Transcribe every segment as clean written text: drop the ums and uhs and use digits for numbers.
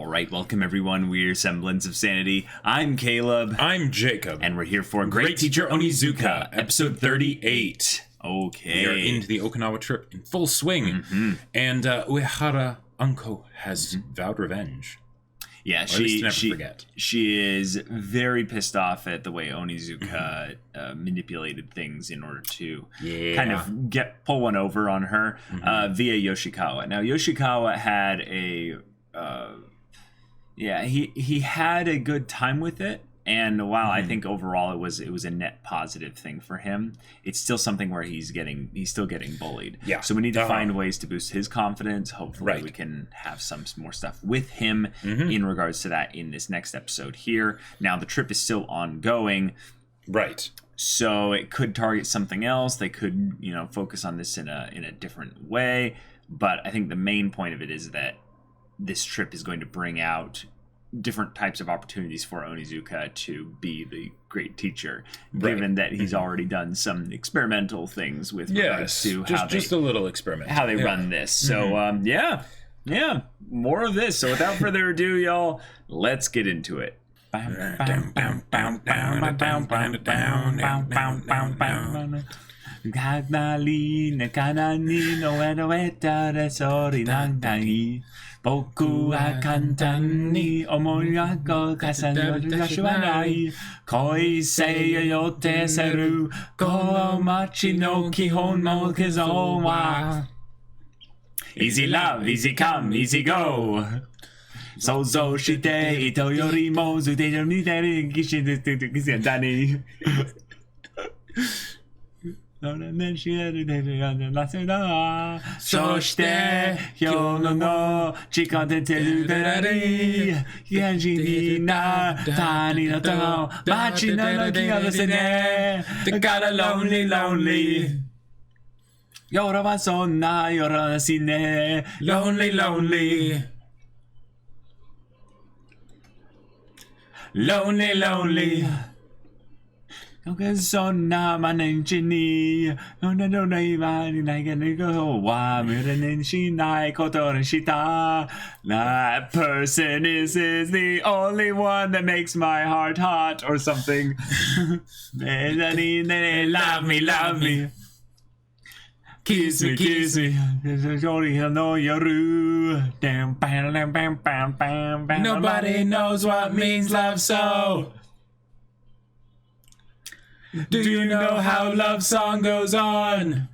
Alright, welcome everyone. We're Semblance of Sanity. I'm Caleb. I'm Jacob. And we're here for Great Teacher Onizuka, episode 38. Okay. We are into the Okinawa trip in full swing. And Uehara Unko has vowed revenge. Yeah, she is very pissed off at the way Onizuka manipulated things in order to kind of pull one over on her via Yoshikawa. Now, Yoshikawa had a he had a good time with it, and while I think overall it was a net positive thing for him, it's still something where he's still getting bullied. Yeah. So we need to find ways to boost his confidence. Hopefully we can have some more stuff with him in regards to that in this next episode here. Now the trip is still ongoing. Right. So it could target something else. They could, focus on this in a different way. But I think the main point of it is that this trip is going to bring out different types of opportunities for Onizuka to be the great teacher, given that he's already done some experimental things with regards to just a little experiment how they run this. So more of this. So without further ado, y'all, let's get into it. Boku wa kantan ni omoi ga kasaru wa nai. Koi sei yote seru ko machi no kihon mo kizou wa. Easy love, easy come, easy go. Sozo shite ito yori mo zute ni teru gishin de ni. So shite hyono no chikateteru berari yanji na tani no to machi no kiyose ne got lonely Yora wa sonna yora sine lonely Sonna manenchini no naivani naiganigo wa mirenishinai kotoren shita. That person is the only one that makes my heart hot or something. Love me. Kiss me. Nobody knows what means love so. Do you know how love song goes on?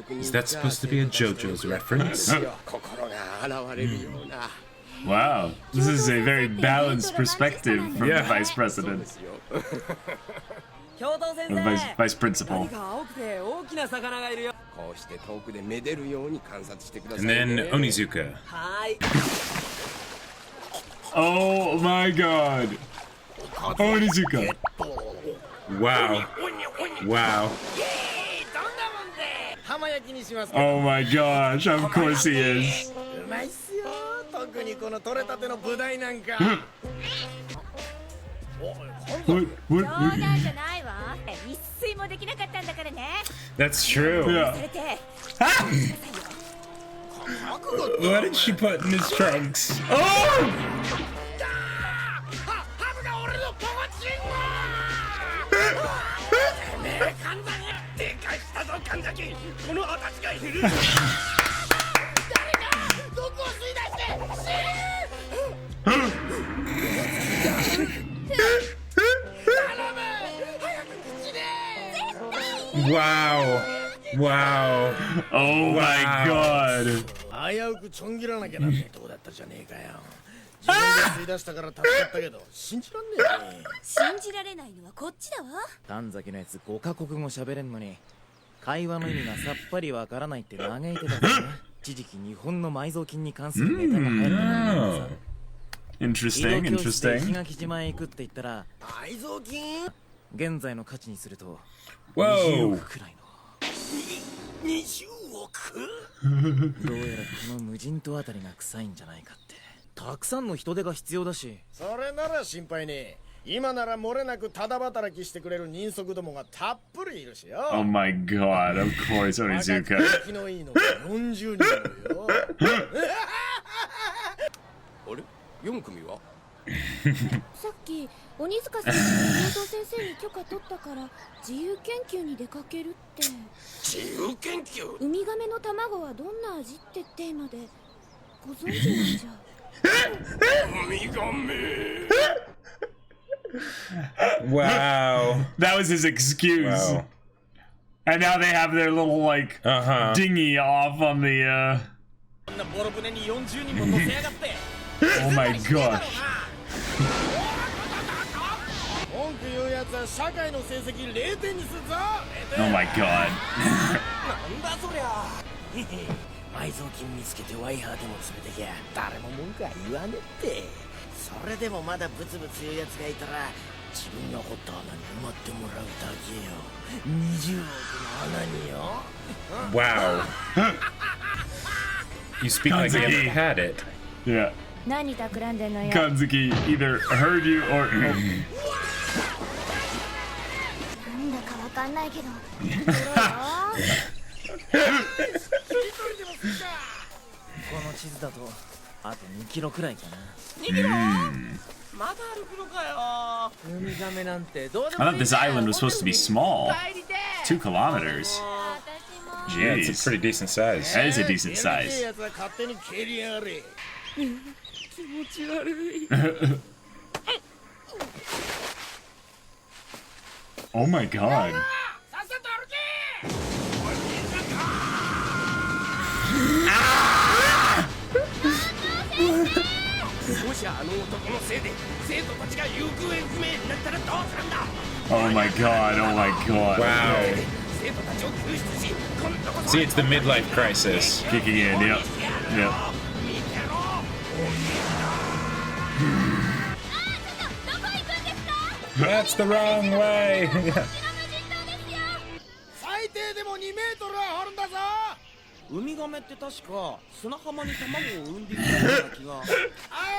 Is that supposed to be a JoJo's reference? Wow, this is a very balanced perspective from the Vice President. Vice Principal. And then Onizuka. Oh my god. Onizuka. Wow. Oh my gosh, of course he is. What? That's true. Yeah. What did she put in his trunks? Oh! Wow. Oh my god. Interesting. Whoa. どうやらこの無人島あたりが臭いんじゃないかって。たくさんの人手が必要だし。それなら心配ねえ。今なら漏れなくただ働きしてくれる人足どもがたっぷりいるしよ。 Oh my god, of course, Onizuka. 生きのいいのが40人もよ。あれ4組はさっき鬼塚さんが教頭先生に許可取ったから自由研究に出かけるって。自由研究。ウミガメの卵はどんな味ってテーマでご存知なんじゃ。ウミガメ。 Wow. That was his excuse. Wow. And now they have their little, like, dinghy off on the, Oh my gosh. 文句言うやつは社会の成績0点にするぞ。 Oh my god. なんだそりゃ。埋蔵金見つけてワイハーでも詰めてきゃ誰も文句は言わねえって。それでもまだブツブツ言うやつがいたら自分が掘った穴に埋まってもらうだけよ。20億の穴によ。 Wow. You speak like you ever had it. Yeah. 何企んでんのよ。 Kanzuki either heard you or... なんだかわかんないけど。この地図だとあと2キロくらいかな。2キロ？まだ歩くのかよ。ウミガメなんてどうでもいい。 I thought this island was supposed to be small. 2 kilometers. Yeah, it's a Jeez. pretty decent size. That is a decent size. やつは勝手に蹴りやがれ。気持ち悪い。 Oh my god. さっさと歩け。もしあの男のせいで生徒たちが行方不明になったらどうするんだ。 Oh my god, oh my god. Wow. 生徒たちを救出し、今度こそ See, it's the midlife crisis. Kicking in, yep. Yep. That's the wrong way. 最低でも2メートルは掘るんだぞ。ウミガメって確か砂浜に卵を産んでいたような気が。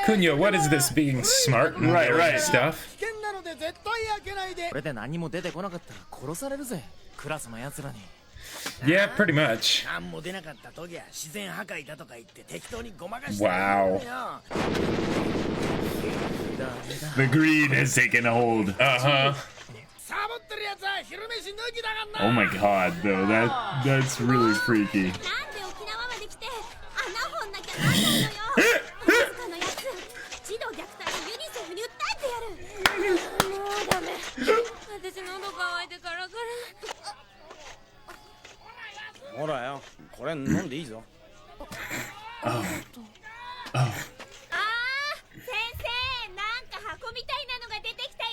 Kunyo, what is this being smart and Right, right. stuff? 危険なので絶対開けないで。これで何も出てこなかったら殺されるぜ。クラスの奴らに。 Yeah, pretty much. 何も出なかった時は自然破壊だとか言って適当にごまかして。 Wow. The greed has taken a hold. Uh-huh. サボってるやつは昼飯抜きだがんな。 Oh my god, though. That's really freaky. なんで沖縄まで来て穴掘んなきゃなんないのよ。鬼塚のやつ児童虐待でユニセフに訴えてやる。もうダメ。私喉乾いてからほらよ、これ飲んでいいぞ。ああ、先生、なんか箱みたいなのが出てきたよ。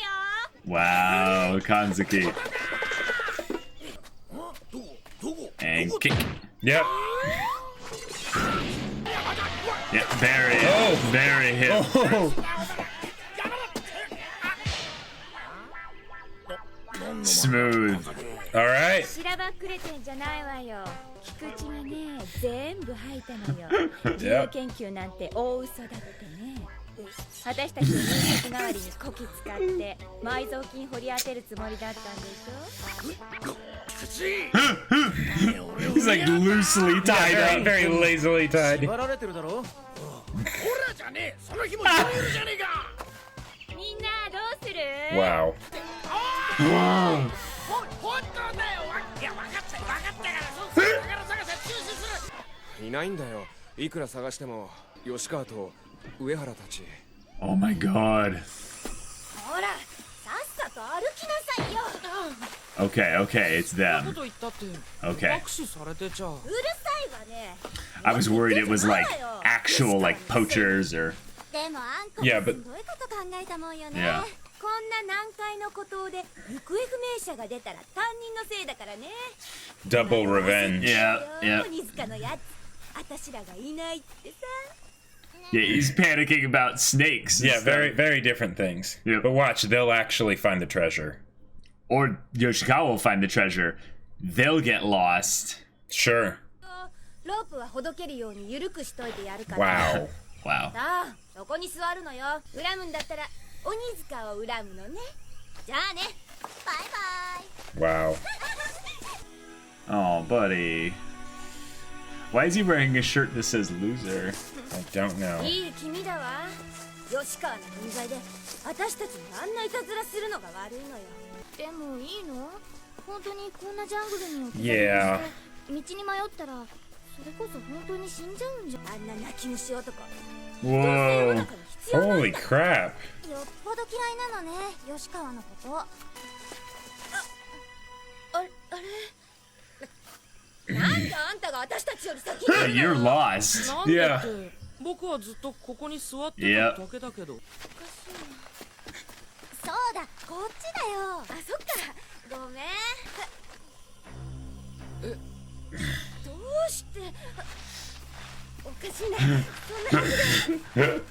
Wow, Kanzuki. And kick. Yep. Yeah, bury it. Oh. Bury him. Oh. Smooth. All right. しらばっくれてんじゃないわよ。菊池がね、全部吐いたのよ。自由研究なんて大嘘だってね。私たちの入籍代わりにこき使って埋蔵金掘り当てるつもりだったんでしょ。 He's like loosely tied Very, up. very lazily tied. 縛られてるだろ。ほらじゃねえ、その日も言えるじゃねえか。みんなどうする？ Wow. 本当だよ。いや、分かったからそうする。宝探しは中止する。いないんだよ。いくら探しても吉川と上原たち。 Oh my god. ほら、さっさと歩きなさいよ。 Okay, okay, it's こ them. と言ったって Okay. 握手されてちゃう。うるさいわね。 I was worried it was like actual like poachers or でもあんこ Yeah, す but- ごいこと考えたもんよね。 Yeah. こんな難解の孤島で行方不明者が出たら担任のせいだからね。 Double revenge. Yeah, yeah. 鬼塚のやつ、私らがいないってさ。 Yeah, he's panicking about snakes. and Yeah, stuff. very, very different things. Yep. But watch, they'll actually find the treasure. Or Yoshikawa will find the treasure. They'll get lost. Sure. ロープはほどけるように緩くしといてやるから。 Wow. Wow. さあ、そこに座るのよ。恨むんだったら鬼塚を恨むのね。じゃあね。バイバイ。 Wow. Oh, buddy. Why is he wearing a shirt that says loser? I don't know. いい君だわ。吉川の分際で私たちにあんないたずらするのが悪いのよ。でもいいの？本当にこんなジャングルに置き去りにして道に迷ったらそれこそ本当に死んじゃうんじゃ。あんな泣き虫男。 Whoa. Holy crap. よっぽど嫌いなのね、吉川のこと。あれなんであんたが私たちより先に You're lost. なんで Yeah. って僕はずっとここに座ってただけだけど。そうだ、こっちだよ。あ、そっか。ごめん。どうしておかしいな。そんなはずで。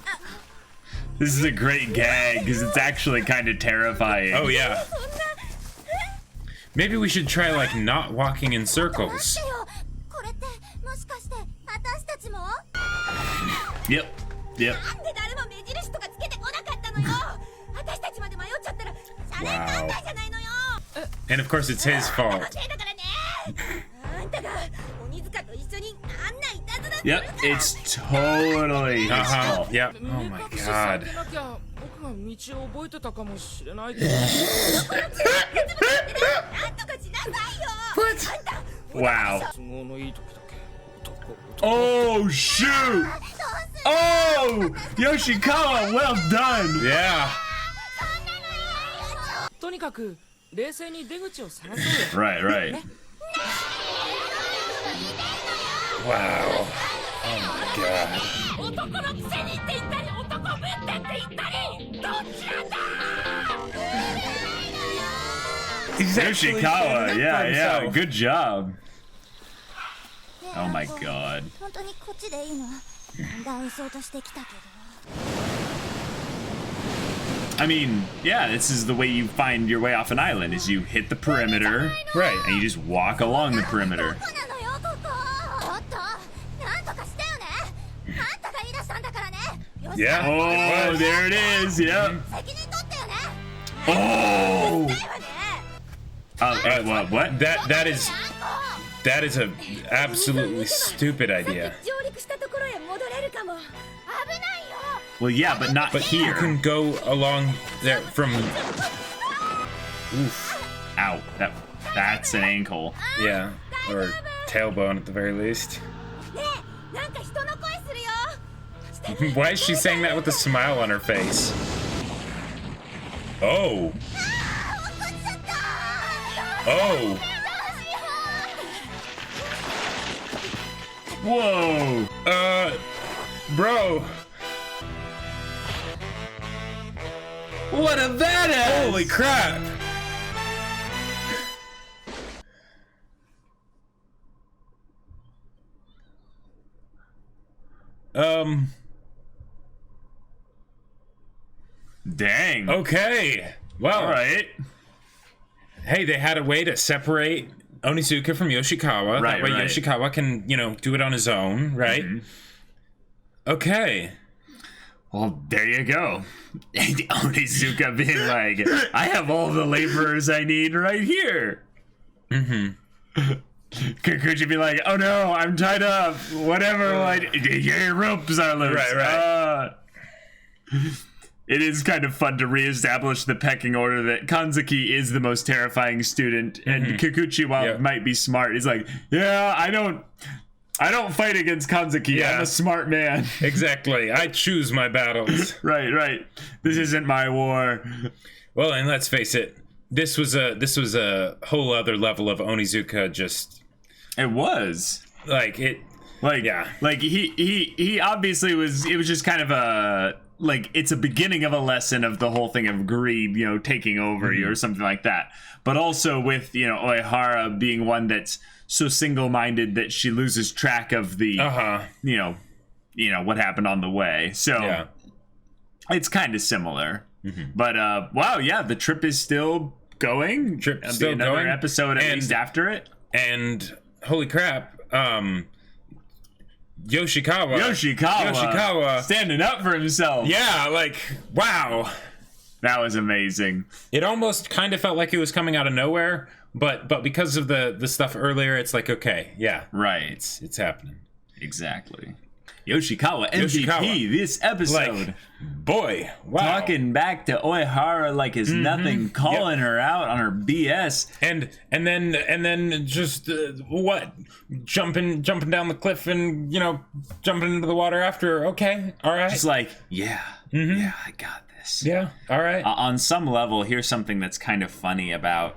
This is a great gag because it's actually kind of terrifying. Oh, yeah. そんな Maybe we should try, like, not walking in 待 circles. ってよ。これってもしかして私たちも？ Yep. Yep. なんで誰も目印とかつけてこなかったのよ。私たちまで迷っちゃったらシャレになんないじゃないのよ。 And of course, it's his あ fault. のせいだからね。あんたが鬼塚と一緒にあんないたずらする Yep. から。 It's totally his Uh-huh. fault. Yep. Oh 目 my 隠しされ god. てなきゃ僕が道を覚えてたかもしれないけど。なんとかしなさいよ。あんた Wow. 都合のいい時だけ男。 Oh, shoot. Oh, Yoshikawa, well done. Yeah. とにかく冷静に出口を探そうよ。 Right, right. Wow. Oh my god. 男のくせにって言ったり男ぶってって言ったりどっちなんだ。 He's actually Yoshikawa, standing up for yeah, yeah, himself. good job. Oh my god. 本当にこっちでいいの？だんだんうそうとしてきたけど。 I mean, yeah, this is the way you find your way off an island, is you hit the perimeter, Right. and you just walk along the perimeter. どこなのよここ。ちょっとなんとかしてよね。あんたが言い出したんだからね。よし Yeah. Oh, there it is, yep. 責任取ってよね。 Oh! だよね。 What? That is a absolutely stupid idea. 上陸したところへ戻れるかも。危ないよ。 Well, yeah, but not But you here. can go along there from Ow. That's an ankle. yeah, or tailbone at the very least. ねえ、なんか人の声するよ。して Why is she saying that with a smile on her face? Oh. 落っこちちゃった。 Oh. Whoa! Bro. What a badass! Holy crap. Dang. Okay. Well, All right. hey, they had a way to separate Onizuka from Yoshikawa. Right, that way right. Yoshikawa can, do it on his own, right? Okay. Well, there you go. And Onizuka being like, I have all the laborers I need right here. Kikuchi be like, oh no, I'm tied up. Whatever, like, your ropes are loose. Right. It is kind of fun to reestablish the pecking order that Kanzaki is the most terrifying student, and Kikuchi, while Yeah. might be smart, is like, yeah, I don't fight against Kanzaki. Yeah. I'm a smart man. Exactly. I choose my battles. Right. This isn't my war. Well, and let's face it, this was a whole other level of Onizuka. Just It was. like it. Like, Yeah. Like he obviously was. It was just kind of a like it's a beginning of a lesson of the whole thing of greed, taking over you or something like that. But also with Uehara being one that's so single-minded that she loses track of the what happened on the way. So Yeah. it's kind of similar. But wow, yeah, the trip is still going. Trip's There'll be still another going. episode at And- least after it. And holy crap, Yoshikawa. Yoshikawa Yoshikawa. standing up for himself. Yeah, like wow. That was amazing. It almost kind of felt like it was coming out of nowhere, but because of the stuff earlier, it's like, okay, yeah, Right. it's happening. Exactly. Yoshikawa, MVP this episode. Like, boy, wow. Talking back to Uehara like it's nothing, calling her out on her BS. And then just what? Jumping down the cliff and, jumping into the water after. Okay, all right. Just like, yeah, I got this. Yeah, all right. On some level, here's something that's kind of funny about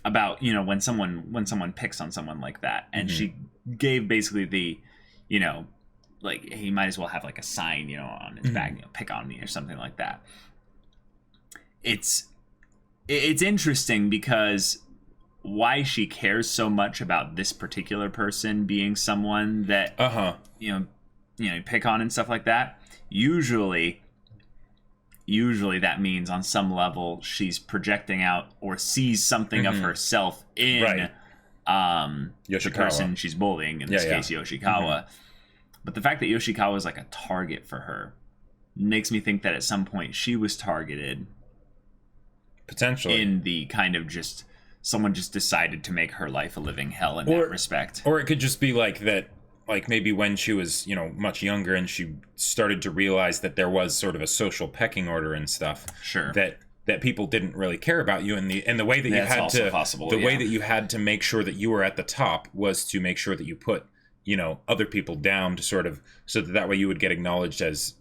when someone picks on someone like that, and she gave basically the, like, he might as well have like a sign, on his back, pick on me or something like that. It's interesting because why she cares so much about this particular person being someone that you pick on and stuff like that. Usually that means on some level she's projecting out or sees something of herself in the person she's bullying, in this case Yoshikawa. But the fact that Yoshikawa is like a target for her makes me think that at some point she was targeted, potentially, in the kind of just someone just decided to make her life a living hell in that respect. Or it could just be like that, like maybe when she was, much younger and she started to realize that there was sort of a social pecking order and stuff. Sure. That people didn't really care about you, and the way that you had to way that you had to make sure that you were at the top was to make sure that you put, other people down to sort of, so that way you would get acknowledged as,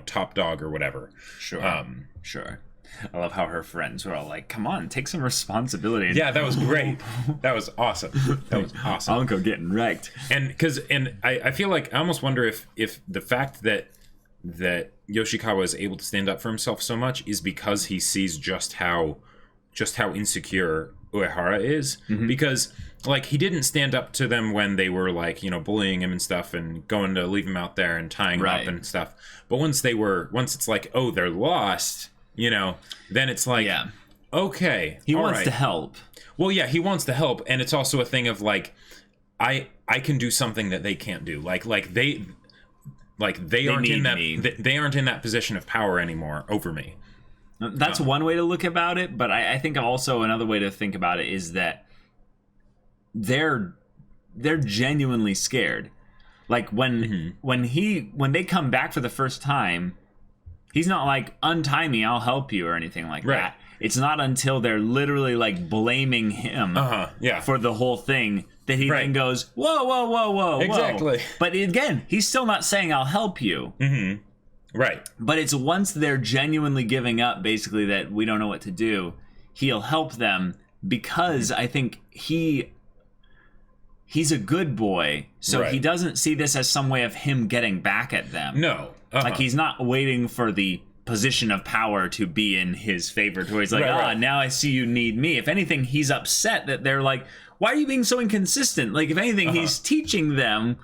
top dog or whatever. Sure. Sure. I love how her friends were all like, come on, take some responsibility. Yeah, that was great. That was awesome. Uncle getting wrecked. And I feel like I almost wonder if the fact that Yoshikawa is able to stand up for himself so much is because he sees just how insecure Uehara is. Because, like, he didn't stand up to them when they were, like, bullying him and stuff and going to leave him out there and tying him up and stuff. But once it's like, oh, they're lost, then it's like, okay, he wants to help. Well, yeah, he wants to help, and it's also a thing of like, I can do something that they can't do. They aren't in that they aren't in that position of power anymore over me. That's one way to look about it, but I think also another way to think about it is that they're genuinely scared. Like when they come back for the first time, he's not like, untie me, I'll help you or anything like that. It's not until they're literally like blaming him for the whole thing that he then goes, whoa. Exactly. But again, he's still not saying I'll help you. Right. But it's once they're genuinely giving up, basically, that we don't know what to do, he'll help them because I think he's a good boy, so he doesn't see this as some way of him getting back at them. No. Like, he's not waiting for the position of power to be in his favor, to where he's like, now I see you need me. If anything, he's upset that they're like, why are you being so inconsistent? Like, if anything, he's teaching them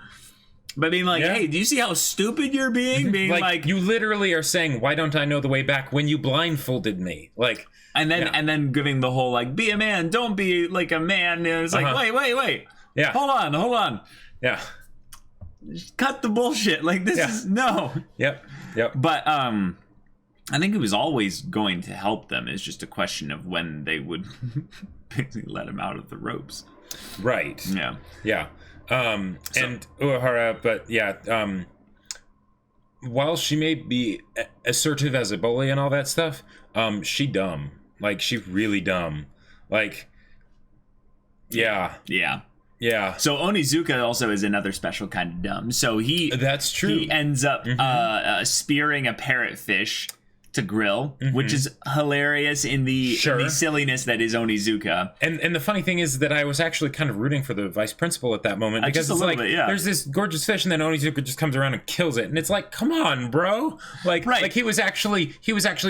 by being like, hey, do you see how stupid you're being? Being like, you literally are saying, why don't I know the way back when you blindfolded me? Like, and then giving the whole, like, be a man, don't be like a man. And it's like, wait. Yeah. Hold on. Yeah. Cut the bullshit. Like, this is no. Yep. But I think it was always going to help them. It's just a question of when they would basically let him out of the ropes. Right. Yeah. And Uehara, but while she may be assertive as a bully and all that stuff, she dumb. Like, she's really dumb. Like, yeah. So Onizuka also is another special kind of dumb. So that's true. He ends up spearing a parrotfish to grill, which is hilarious in the silliness that is Onizuka. And the funny thing is that I was actually kind of rooting for the vice principal at that moment, because it's like, there's this gorgeous fish, and then Onizuka just comes around and kills it, and it's like, come on, bro. Like he was actually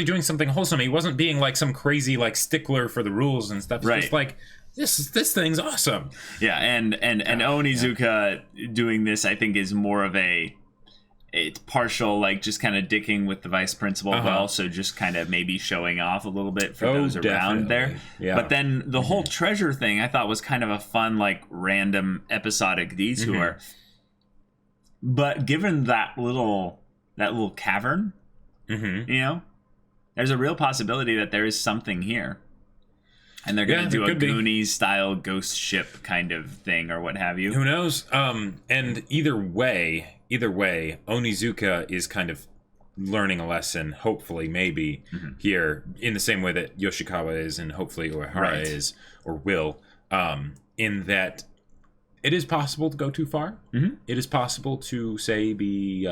doing something wholesome. He wasn't being like some crazy like stickler for the rules and stuff. It's just like, this thing's awesome. Yeah, and Onizuka doing this, I think, is more of it's partial, like, just kind of dicking with the vice principal, but also just kind of maybe showing off a little bit for those around there. Yeah. But then the whole treasure thing, I thought, was kind of a fun, like, random episodic detour. But given that little cavern, there's a real possibility that there is something here. And they're going to do a Goonies-style ghost ship kind of thing or what have you. Who knows? And either way, Onizuka is kind of learning a lesson, hopefully, maybe, here, in the same way that Yoshikawa is and hopefully Uehara is, or will, in that it is possible to go too far. It is possible to, say, be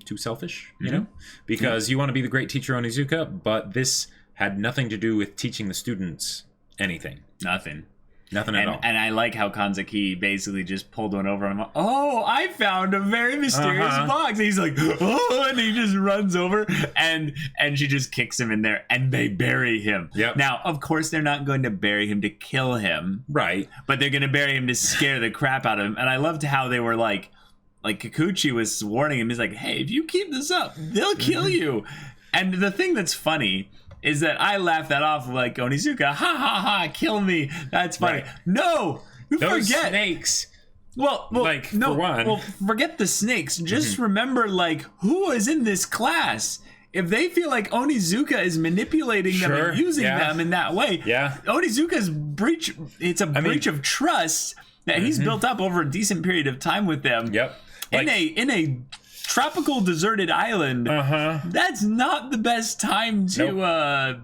too selfish, you know? Because you want to be the great teacher Onizuka, but this had nothing to do with teaching the students anything. Nothing at all. And I like how Kanzaki basically just pulled one over. I'm like, oh, I found a very mysterious box. And he's like, oh, and he just runs over and she just kicks him in there and they bury him. Yep. Now, of course, they're not going to bury him to kill him. Right. But they're going to bury him to scare the crap out of him. And I loved how they were like Kikuchi was warning him. He's like, hey, if you keep this up, they'll kill you. And the thing that's funny is that I laughed that off like Onizuka, ha ha ha, kill me. That's funny. Right. No, you those forget snakes. Well, like, no, for one. well, forget the snakes. Just remember, like, who is in this class. If they feel like Onizuka is manipulating them and using them in that way, Onizuka's breach. It's a breach of trust that he's built up over a decent period of time with them. Yep. In a tropical deserted island, that's not the best time to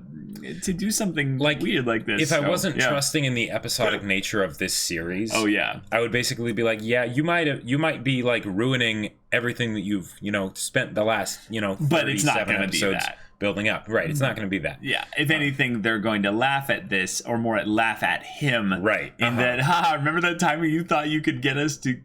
do something like weird like this. If I wasn't trusting in the episodic nature of this series, I would basically be like, you might be like ruining everything that you've spent the last but it's not going to be that. Building up, right? It's not going to be that. Yeah. If anything, they're going to laugh at this, or more laugh at him, right? In that, remember that time when you thought you could get us to,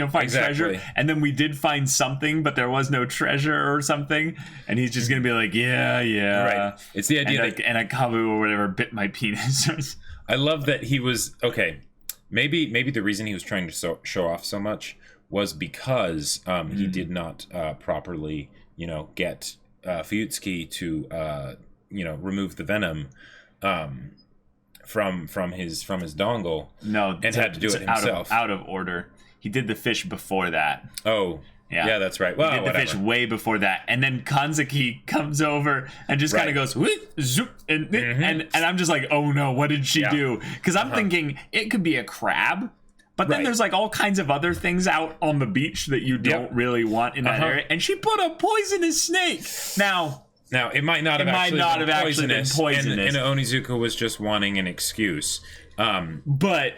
find treasure, and then we did find something, but there was no treasure or something, and he's just going to be like, right? It's the idea and a kabu or whatever bit my penis. I love that he was okay. Maybe the reason he was trying to show off so much was because he did not properly, get Fuyutsuki to remove the venom from his dongle. No, and had to do it himself. Out of order. He did the fish before that. Oh, yeah, that's right. Well, he did the fish way before that, and then Kanzaki comes over and just kind of goes zoop, and I'm just like, oh no, what did she do? Because I'm thinking it could be a crab. But then there's like all kinds of other things out on the beach that you don't really want in that area. And she put a poisonous snake. Now it might not have actually been poisonous. And Onizuka was just wanting an excuse. But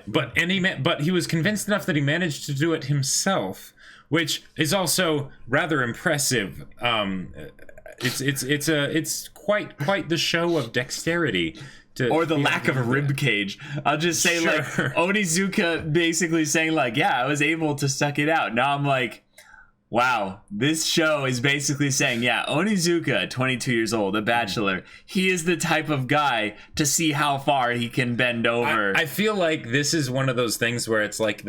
he was convinced enough that he managed to do it himself, which is also rather impressive. It's quite the show of dexterity. Or the lack of a rib cage. I'll just say, like, Onizuka basically saying, like, I was able to suck it out. Now I'm like, wow, this show is basically saying, Onizuka, 22 years old, a bachelor, he is the type of guy to see how far he can bend over. I feel like this is one of those things where it's like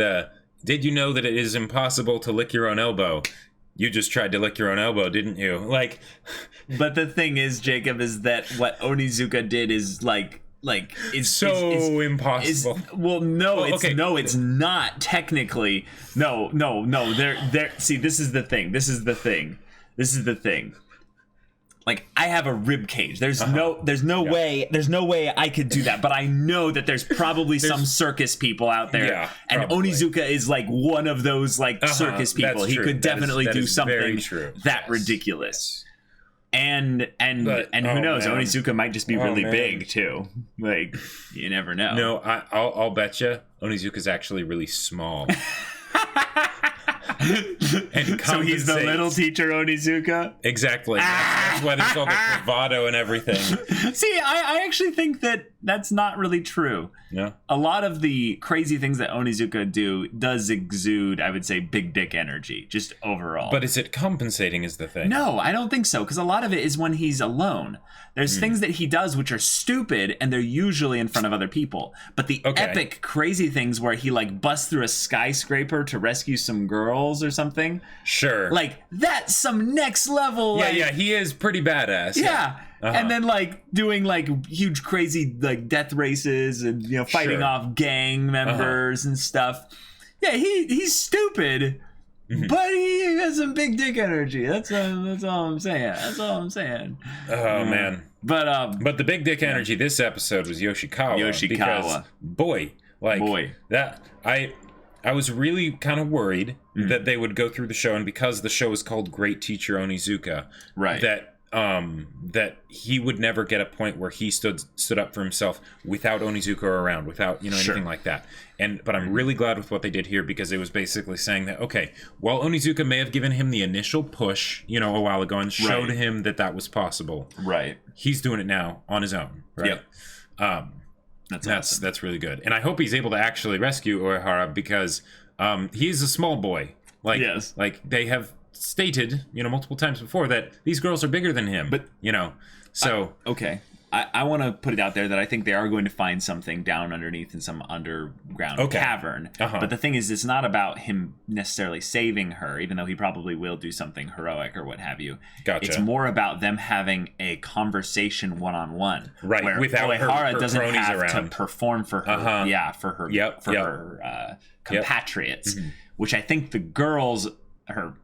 did you know that it is impossible to lick your own elbow? You just tried to lick your own elbow, didn't you? Like, but the thing is, Jacob, is that what Onizuka did is is impossible. It's not technically. No. There. See, this is the thing. Like, I have a rib cage. There's no way I could do that. But I know that there's probably some circus people out there. Yeah, and Onizuka is like one of those circus people. He could definitely do something that ridiculous. And who knows? Man. Onizuka might just be really big too. Like, you never know. No, I'll bet you Onizuka's actually really small. And so he's the little teacher Onizuka? Exactly. That's why there's all the bravado and everything. See, I actually think that's not really true. Yeah. A lot of the crazy things that Onizuka does exude, I would say, big dick energy, just overall. But is it compensating is the thing? No, I don't think so, because a lot of it is when he's alone. There's things that he does which are stupid, and they're usually in front of other people. But the epic, crazy things where he, busts through a skyscraper to rescue some girls or something. Sure. That's some next level. Yeah, he is pretty badass. Yeah. And then doing huge crazy death races and fighting off gang members and stuff. Yeah, he's stupid, but he has some big dick energy. That's all I'm saying. Oh man, But the big dick energy this episode was Yoshikawa. Because, boy, that I was really kind of worried that they would go through the show, and because the show is called Great Teacher Onizuka, right, that he would never get a point where he stood up for himself without Onizuka around, without anything like that. But I'm really glad with what they did here, because it was basically saying that, okay, while Onizuka may have given him the initial push, a while ago, and showed him that was possible, right, he's doing it now on his own, right? Yep. That's really good, and I hope he's able to actually rescue Uehara, because he's a small boy. Like they have stated, multiple times before, that these girls are bigger than him. But so okay, I want to put it out there that I think they are going to find something down underneath in some underground cavern. But the thing is, it's not about him necessarily saving her, even though he probably will do something heroic or what have you. Gotcha. It's more about them having a conversation one-on-one, right? Where without Uehara her doesn't have around to perform for her, for her compatriots, which I think the girls, her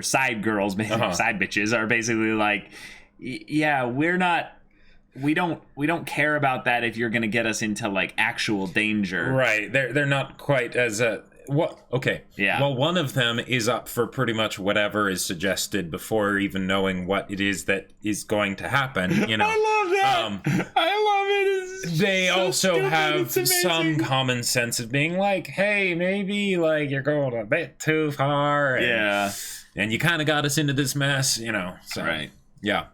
side girls, side bitches, are basically like, we don't care about that if you're going to get us into like actual danger. Right. They're not quite as okay. Yeah. Well, one of them is up for pretty much whatever is suggested before even knowing what it is that is going to happen, I love that. I love it. They so also stupid. Have some common sense of being like, hey, maybe like you're going a bit too far. And you kind of got us into this mess, So, right. Yeah.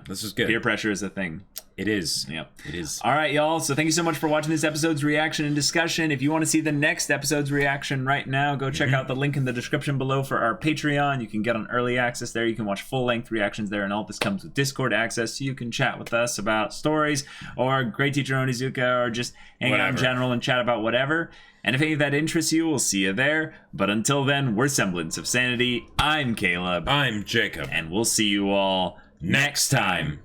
This is good. Peer pressure is a thing. It is. Yep. It is. All right, y'all. So thank you so much for watching this episode's reaction and discussion. If you want to see the next episode's reaction right now, go check out the link in the description below for our Patreon. You can get on early access there. You can watch full-length reactions there, and all this comes with Discord access, so you can chat with us about stories or Great Teacher Onizuka, or just hang out in general and chat about whatever. And if any of that interests you, we'll see you there. But until then, we're Semblance of Sanity. I'm Caleb. I'm Jacob. And we'll see you all next time.